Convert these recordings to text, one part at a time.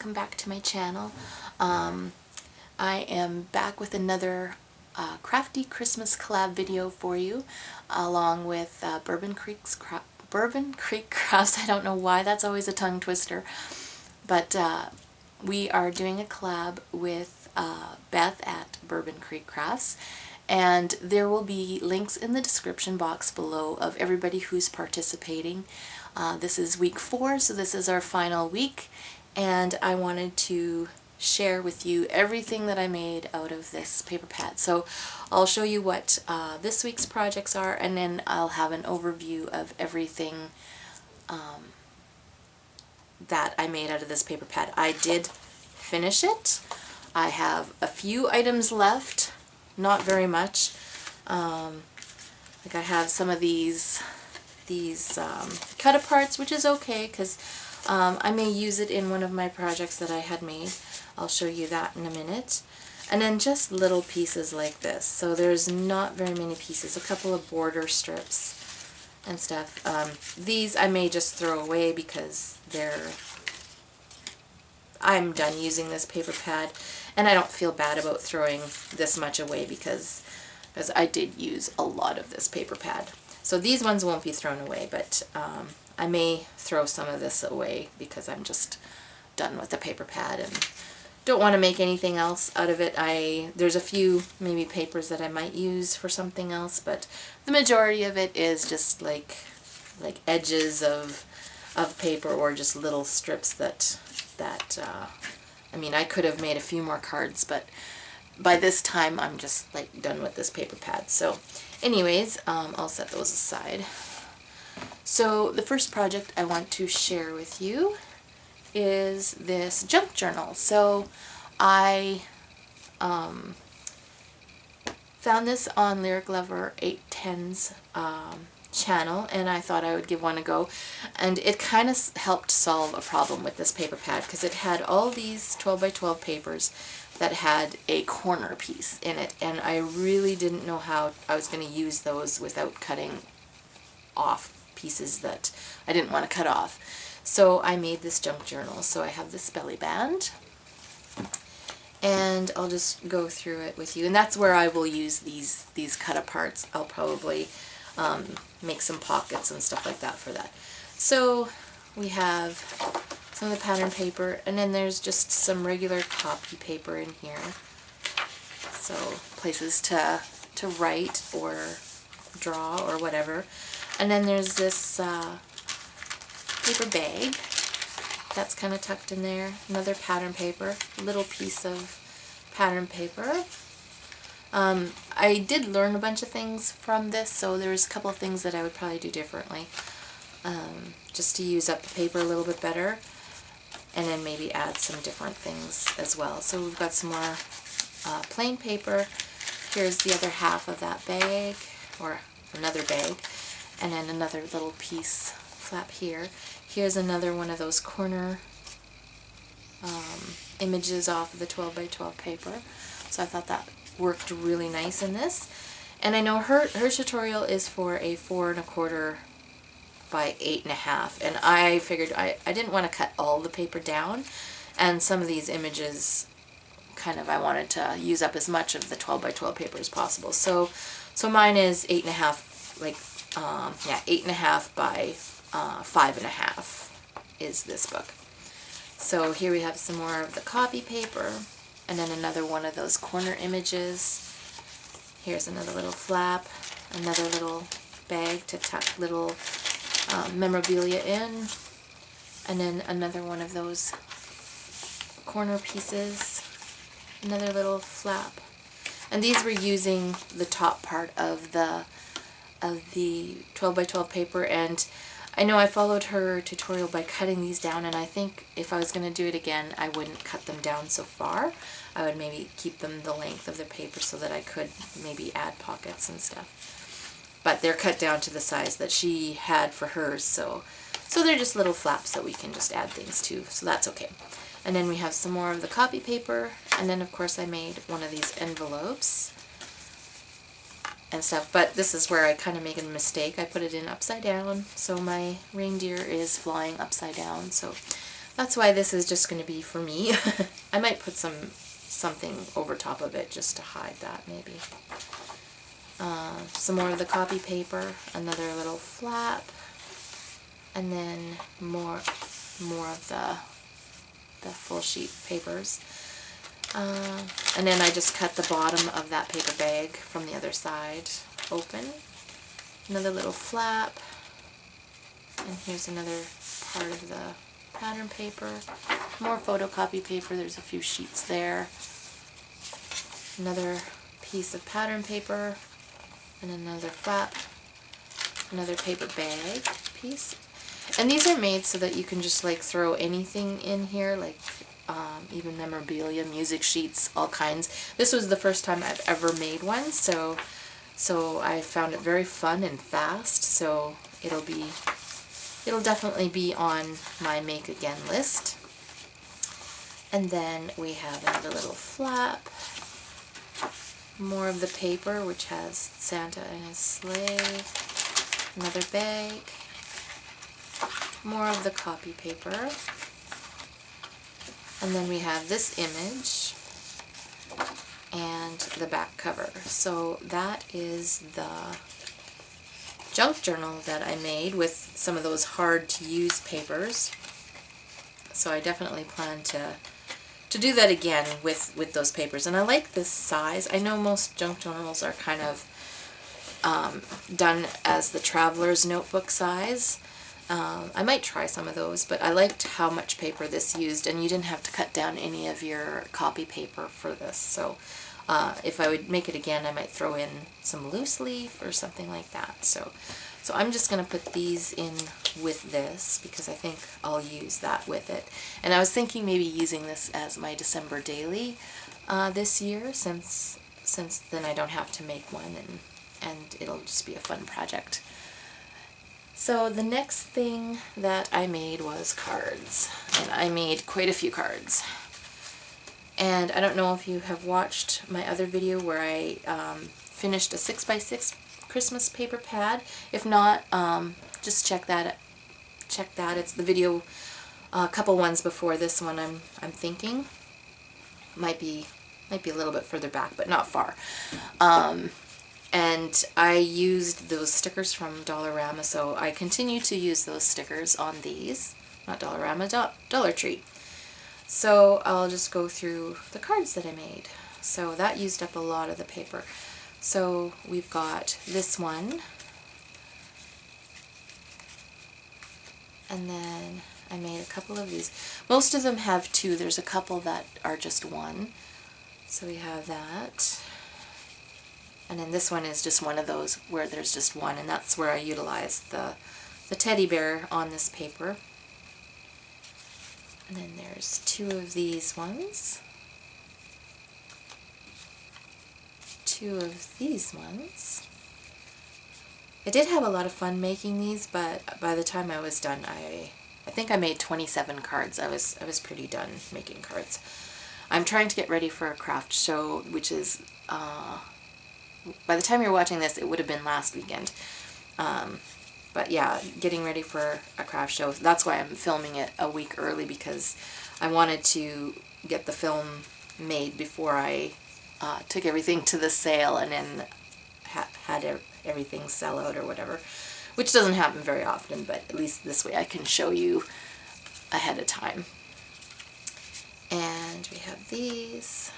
welcome back to my channel. I am back with another Crafty Christmas collab video for you, along with Bourbon Creek Crafts. I don't know why, that's always a tongue twister, but we are doing a collab with Beth at Bourbon Creek Crafts, and there will be links in the description box below of everybody who's participating. This is week 4, so this is our final week, and I wanted to share with you everything that I made out of this paper pad. So I'll show you what this week's projects are, and then I'll have an overview of everything that I made out of this paper pad. I did finish it. I have a few items left, not very much. Like I have some of these cut aparts, which is okay because I may use it in one of my projects that I had made. I'll show you that in a minute. And then just little pieces like this. So there's not very many pieces, a couple of border strips and stuff. These I may just throw away because I'm done using this paper pad, and I don't feel bad about throwing this much away because I did use a lot of this paper pad. So these ones won't be thrown away, but I may throw some of this away because I'm just done with the paper pad and don't want to make anything else out of it. There's a few maybe papers that I might use for something else, but the majority of it is just like edges of paper or just little strips that I mean, I could have made a few more cards, but by this time I'm just like done with this paper pad. So anyways, I'll set those aside. So the first project I want to share with you is this junk journal. So I found this on Lyric Lover 810's channel, and I thought I would give one a go, and it kind of helped solve a problem with this paper pad because it had all these 12 by 12 papers that had a corner piece in it, and I really didn't know how I was going to use those without cutting off pieces that I didn't want to cut off. So I made this junk journal. So I have this belly band, and I'll just go through it with you, and that's where I will use these cut aparts. I'll probably make some pockets and stuff like that for that. So we have some of the pattern paper, and then there's just some regular copy paper in here. So places to write or draw or whatever. And then there's this paper bag that's kind of tucked in there. Another pattern paper, little piece of pattern paper. I did learn a bunch of things from this, so there's a couple of things that I would probably do differently, just to use up the paper a little bit better, and then maybe add some different things as well. So we've got some more plain paper. Here's the other half of that bag, or another bag, and then another little piece flap here. Here's another one of those corner images off of the 12 by 12 paper. So I thought that worked really nice in this. And I know her tutorial is for a 4 1/4 by 8 1/2, and I figured I didn't want to cut all the paper down, and some of these images I wanted to use up as much of the 12 by 12 paper as possible. So mine is 8 1/2, like 8 1/2 by 5 1/2 is this book. So here we have some more of the copy paper, and then another one of those corner images. Here's another little flap, another little bag to tuck little memorabilia in, and then another one of those corner pieces, another little flap. And these were using the top part of the 12 by 12 paper, and I know I followed her tutorial by cutting these down, and I think if I was going to do it again, I wouldn't cut them down so far. I would maybe keep them the length of the paper so that I could maybe add pockets and stuff. But they're cut down to the size that she had for hers, so they're just little flaps that we can just add things to, so that's okay. And then we have some more of the copy paper, and then of course I made one of these envelopes and stuff, but this is where I kind of make a mistake. I put it in upside down, so my reindeer is flying upside down, so that's why this is just going to be for me. I might put something over top of it just to hide that maybe. Some more of the copy paper, another little flap, and then more of the full sheet papers. And then I just cut the bottom of that paper bag from the other side open. Another little flap, and here's another part of the pattern paper. More photocopy paper, there's a few sheets there. Another piece of pattern paper, and another flap, another paper bag piece. And these are made so that you can just like throw anything in here, like even memorabilia, music sheets, all kinds. This was the first time I've ever made one, so I found it very fun and fast, so it'll definitely be on my make again list. And then we have another little flap, more of the paper which has Santa and his sleigh, another bag, more of the copy paper, and then we have this image and the back cover. So that is the junk journal that I made with some of those hard to use papers. So I definitely plan to do that again with those papers. And I like this size. I know most junk journals are kind of done as the traveler's notebook size. I might try some of those, but I liked how much paper this used, and you didn't have to cut down any of your copy paper for this. So if I would make it again, I might throw in some loose leaf or something like that. So I'm just going to put these in with this because I think I'll use that with it. And I was thinking maybe using this as my December daily this year, since then I don't have to make one, and it'll just be a fun project. So the next thing that I made was cards, and I made quite a few cards. And I don't know if you have watched my other video where I finished a 6x6 Christmas paper pad. If not, just check that. It's the video a couple ones before this one. I'm thinking might be a little bit further back, but not far. And I used those stickers from Dollarama, so I continue to use those stickers on these. Not Dollarama, Dollar Tree. So I'll just go through the cards that I made. So that used up a lot of the paper. So we've got this one. And then I made a couple of these. Most of them have two. There's a couple that are just one. So we have that. And then this one is just one of those where there's just one, and that's where I utilized the teddy bear on this paper. And then there's two of these ones. Two of these ones. I did have a lot of fun making these, but by the time I was done, I think I made 27 cards. I was pretty done making cards. I'm trying to get ready for a craft show, which is by the time you're watching this, it would have been last weekend. But yeah, getting ready for a craft show. That's why I'm filming it a week early, because I wanted to get the film made before I took everything to the sale and then had everything sell out or whatever, which doesn't happen very often, but at least this way I can show you ahead of time. And we have these.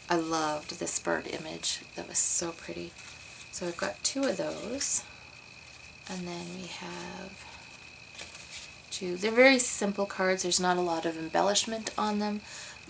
I loved this bird image. That was so pretty. So I've got two of those. And then we have two. They're very simple cards. There's not a lot of embellishment on them,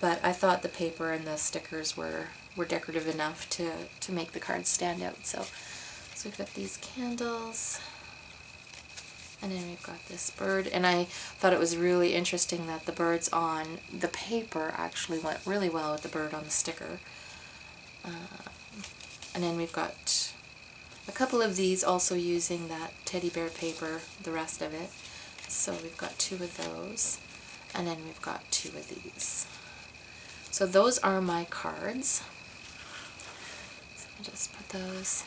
but I thought the paper and the stickers were decorative enough to make the cards stand out. So we've got these candles. And then we've got this bird, and I thought it was really interesting that the birds on the paper actually went really well with the bird on the sticker. And then we've got a couple of these also using that teddy bear paper, the rest of it. So we've got two of those, and then we've got two of these. So those are my cards. So I'll just put those.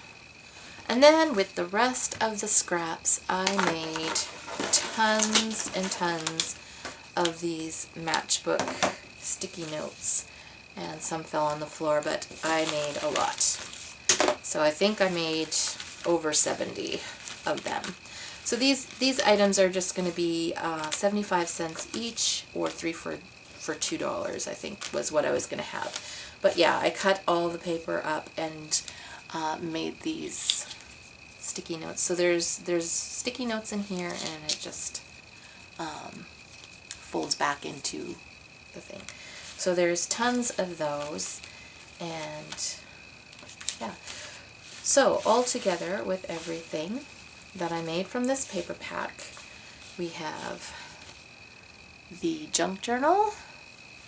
And then with the rest of the scraps, I made tons and tons of these matchbook sticky notes, and some fell on the floor, but I made a lot. So I think I made over 70 of them. So these items are just going to be 75 cents each, or 3 for $2, I think was what I was going to have. But yeah, I cut all the paper up and made these sticky notes. So there's sticky notes in here, and it just folds back into the thing. So there's tons of those, and yeah. So all together with everything that I made from this paper pack, we have the junk journal,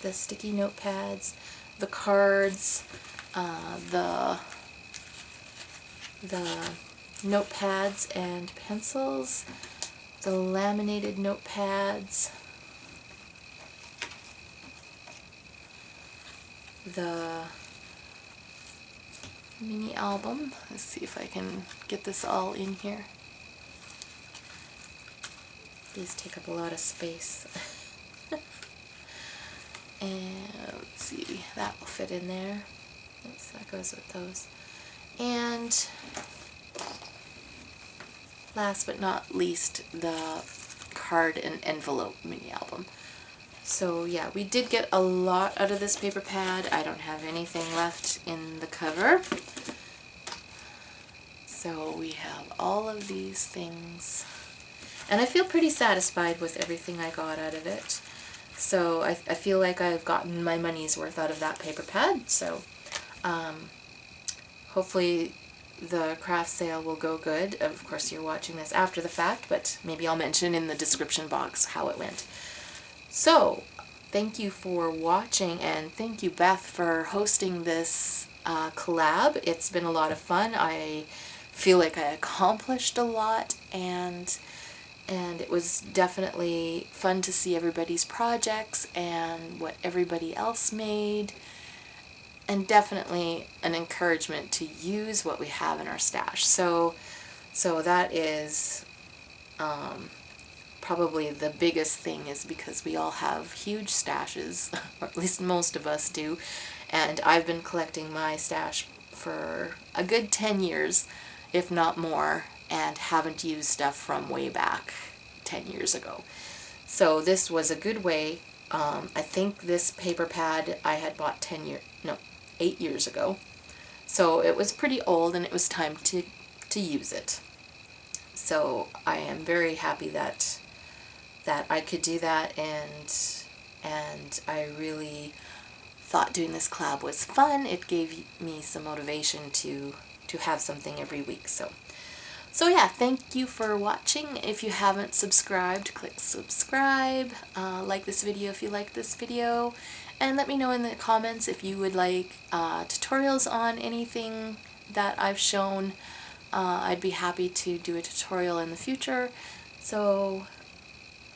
the sticky notepads, the cards, the notepads and pencils, the laminated notepads, the mini album. Let's see if I can get this all in here. These take up a lot of space. And let's see, that will fit in there. Yes, that goes with those. And last but not least, the card and envelope mini album. So yeah, we did get a lot out of this paper pad. I don't have anything left in the cover. So we have all of these things. And I feel pretty satisfied with everything I got out of it. So I feel like I've gotten my money's worth out of that paper pad. So hopefully the craft sale will go good. Of course, you're watching this after the fact, but maybe I'll mention in the description box how it went. So thank you for watching, and thank you, Beth, for hosting this collab. It's been a lot of fun. I feel like I accomplished a lot, and it was definitely fun to see everybody's projects and what everybody else made, and definitely an encouragement to use what we have in our stash. So that is probably the biggest thing, is because we all have huge stashes, or at least most of us do, and I've been collecting my stash for a good 10 years, if not more, and haven't used stuff from way back 10 years ago. So this was a good way. I think this paper pad I had bought 8 years ago. So it was pretty old, and it was time to use it. So I am very happy that I could do that, and I really thought doing this collab was fun. It gave me some motivation to have something every week. So yeah, thank you for watching. If you haven't subscribed, click subscribe. Like this video if you like this video, and let me know in the comments if you would like tutorials on anything that I've shown. I'd be happy to do a tutorial in the future. So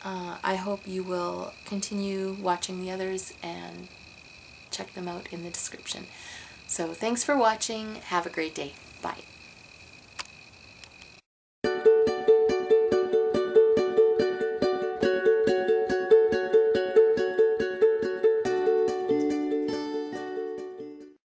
I hope you will continue watching the others and check them out in the description. So thanks for watching. Have a great day. Bye.